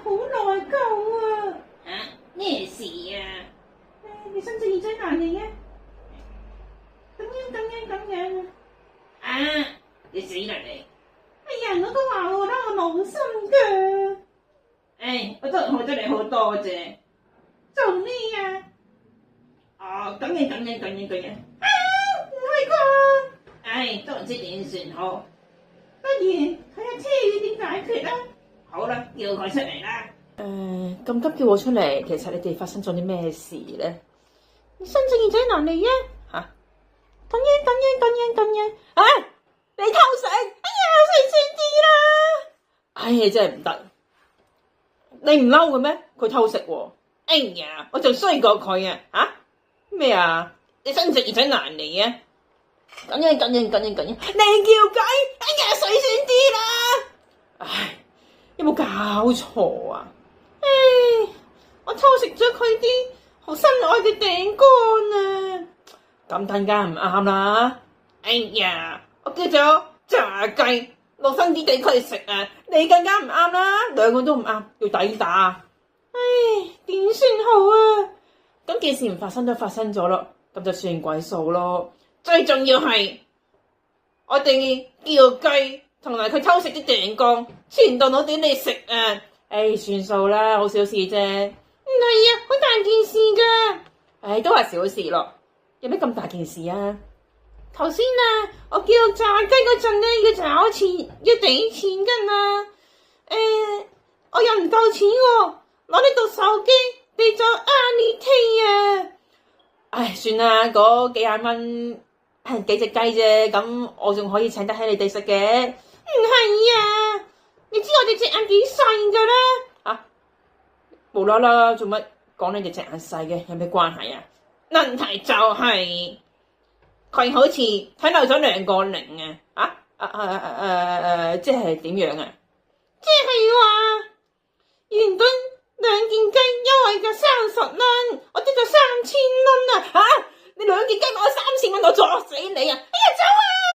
好內疚啊！咩事啊？你伸隻耳仔埋嚟嘅，咁樣啊！你死啦你！哎呀，我都話我啦，我冇心㗎。我都好咗你好多啫。做咩啊？咁樣。唔係啩？都唔知點算好。不如睇下車語點解決啦。好啦，叫佢出嚟啦。咁急叫我出嚟，其實你哋發生咗啲咩事咧？你伸隻耳仔落嚟啊！嚇！咁樣！你偷食！哎呀，細聲啲啦！哎呀，真係唔得！你唔嬲嘅咩？佢偷食喎！哎呀，我仲衰過佢啊！咩啊？你伸隻耳仔難嚟啊！咁樣！你叫雞！哎呀，細聲啲啦！唉，有冇搞錯啊？我偷食咗佢啲好心愛嘅餅乾啊！咁更加唔啱啦！哎呀，我叫咗炸雞落分啲俾佢食啊！你更加唔啱啦，兩個都唔啱，要抵打。點算好啊？咁件事唔發生都發生咗咯，咁就算鬼數咯。最重要係我哋叫雞同埋佢偷食啲餅乾傳到我哋嚟食啊！算數啦，好小事啫。唔係啊，好大件事㗎。都係小事咯。有咩咁大件事啊？頭先啊，我叫炸雞嗰陣咧，要找錢，要俾錢㗎嘛。我又唔夠錢喎，攞呢部手機俾咗阿里 Pay 啊。算啦，嗰幾廿蚊幾隻雞啫，咁我仲可以請得起你哋食嘅。唔係啊，你知我哋隻眼幾細㗎啦。無啦啦做乜講你哋隻眼細嘅？有咩關係啊？問題就係佢好似睇漏咗2個零啊！即係點樣啊？